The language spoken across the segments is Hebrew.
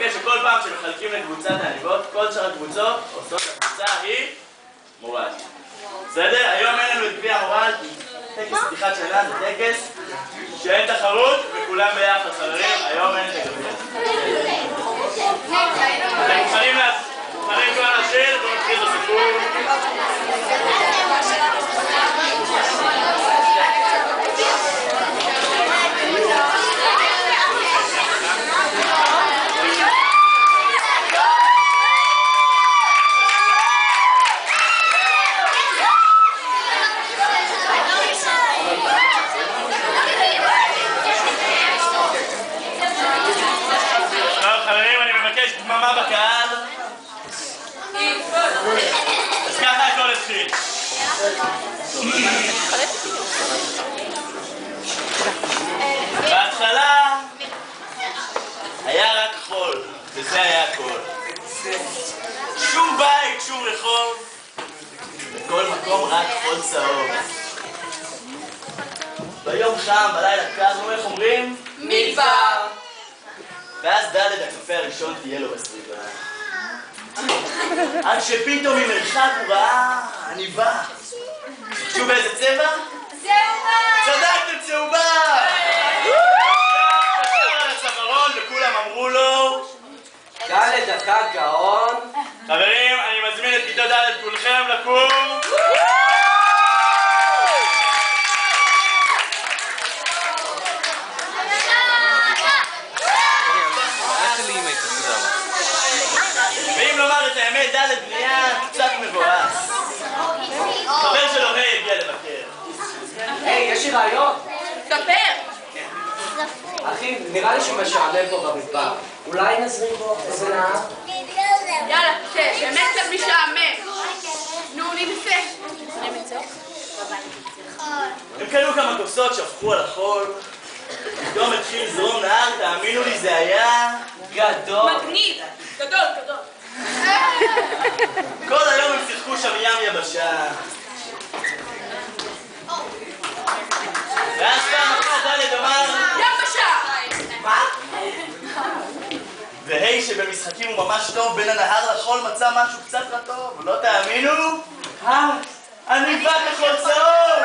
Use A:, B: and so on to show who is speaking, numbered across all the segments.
A: מבקש שכל פעם שמחלקים לקבוצת העניבות, כל שאר הקבוצות עושות הקבוצה היא מורל. בסדר? היום אין לנו את גביע המורל, טקס פתיחת שנה זה טקס שאין תחרות וכולם ביחד חברים, היום אין את הגביע. אתם מוכנים כבר לשיר ונתחיל בסיפור? דממה בקהל. אז ככה הכל התחיל. בהתחלה היה רק חול, וזה היה הכל. שום בית, שום רחוב, בכל מקום רק חול צהוב. ביום חם, בלילה קר, איך אומרים? מדבר. ואז דלת הקפה הראשון תהיה לו בסביבה. עד שפתאום ממרחק הוא ראה עניבה. תחשבו באיזה צבע?
B: צהובה!
A: צדקתם, צהובה! פשר על הצווארון וכולם אמרו לו
C: דלת דקה גאון.
A: חברים, אני מזמין את כיתות ד' כולכם לקום. ואם לומר את האמת, ד' נהיה קצת מבואס. חבר שלו היי הגיע לבקר.
C: היי, יש לי רעיון.
B: ספר!
C: אחי, נראה לי שמשעמם פה במדבר. אולי נזרים פה איזה נהר?
B: יאללה, באמת קצת משעמם. נו, ננסה.
A: הם קנו כמה כוסות, שפכו על החול. פתאום התחיל לזרום נהר, תאמינו לי, זה היה גדול.
B: מגניב! גדול, גדול.
A: כל היום הם שיחקו שם ים יבשה. ואז פעם אחת דלת אמר
B: יבשה!
A: מה? והי שבמשחקים הוא ממש טוב, בין הנהר לחול מצא משהו קצת רטוב. לא תאמינו? עניבה כחול צהוב!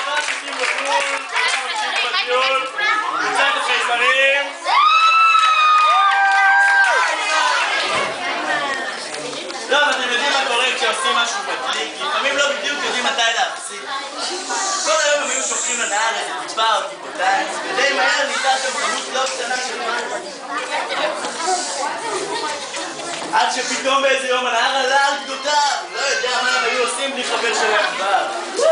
A: ממש עושים בגול, ממש עושים בגול, קצת החייזרים. לא, אבל אתם יודעים מה קורה כשעושים משהו מדליק, לפעמים לא בדיוק יודעים מתי להפסיק. כל היום הם היו שופכים לנהר איזה טיפה או טיפותיים, ודי מהר נהייתה שם כמות לא קטנה של מים. עד שפתאום באיזה יום הנהר עלה על גדותיו, לא יודע מה הם היו עושים בלי חבר שלהם כבר. טוב,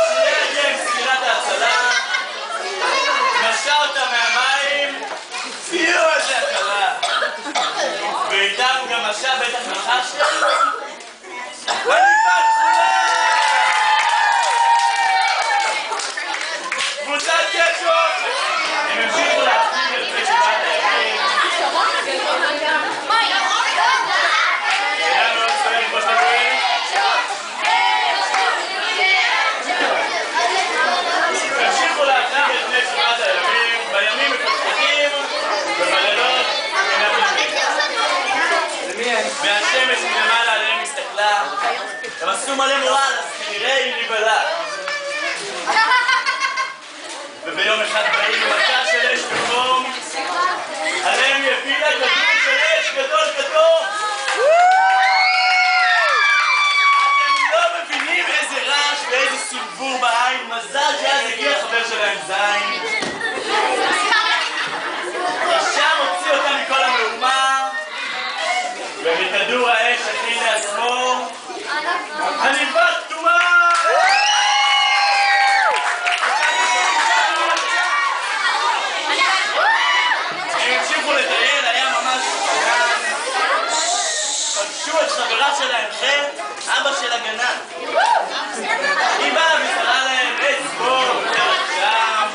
A: שנייה הגיע עם ספירת ההצלה, נשא אותה מהמים, פיו איזה הקלה. ואיתם הוא גם נשא בטח נחשתם. עניבה כחולה! קבוצת קשור! הם המשיכו להפסיק את זה שבעת הימים. היה מאוד סוער כמו שאתם רואים. המשיכו להפסיק את זה שבעת הימים, בימים מפתחים, ובלילות מנבים. והשמש מלמעלה עליהם הסתכלה. הם עשו מלא מורל, אז כנראה היא נבלה. וביום אחד באים במכה של אש וחום, עליהם היא הפילה כדור של אש גדול כתום. אתם לא מבינים איזה רעש ואיזה סנוור בעין, מזל שאז הגיע חבר שלהם זין. ישר הוציא אותה מכל המהומה, ומכדור האש הכי לעצמו, עניבה כתומה! הם המשיכו לטייל, היה ממש חגן. פגשו את חברה שלהם, חן, אבא של הגנן. היא באה וזרה להם אצבו, ודרך שם.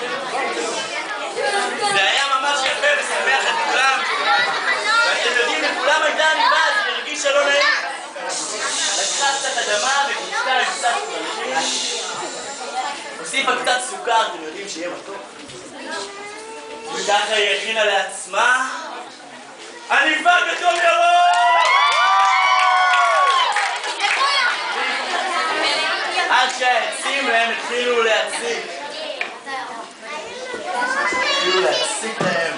A: זה היה ממש יפה ושמח את כולם. ואתם יודעים, לכולם הייתה עניבה, אז היא הרגישה לא נעים. לקחה קצת אדמה וקצתה עם קצת פרחים. הוסיפה קצת סוכר, אתם יודעים שיהיה מתוק. ככה היא הכינה לעצמה עניבה כתום ירוק! עד שהעצים להם התחילו להציק. להם.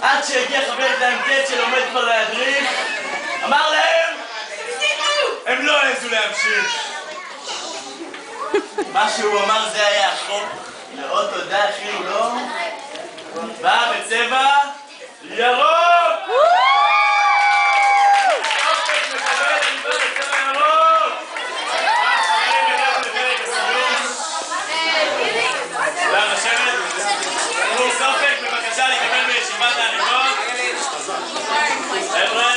A: עד שהגיע חבר איתם קט שלומד כבר להדריך, אמר להם, הם לא העזו להמשיך. מה שהוא אמר זה היה החוק. לאות תודה הכינו לו, בא בצבע ירוק! אופק מקבל עניבה בצבע ירוק! חברים הגענו לפרק הסיום. תודה לשבת. קורס אופק, בבקשה לקבל בישיבת העניבות. חבר'ה.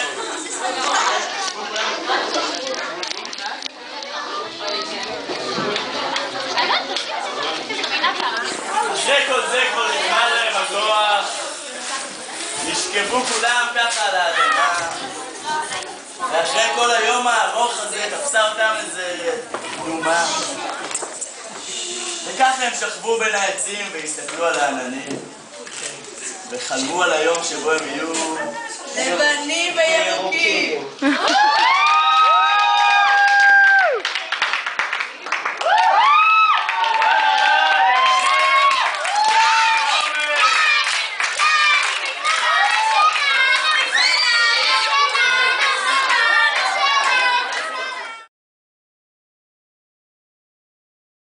A: אחרי כל זה כבר נגמר להם הכוח, נשכבו כולם ככה על האדמה, ואחרי כל היום הארוך הזה תפסה אותם איזה תנומה, וככה הם שכבו בין העצים והסתכלו על העננים, וחלמו על היום שבו הם יהיו
B: לבנים וירוקים.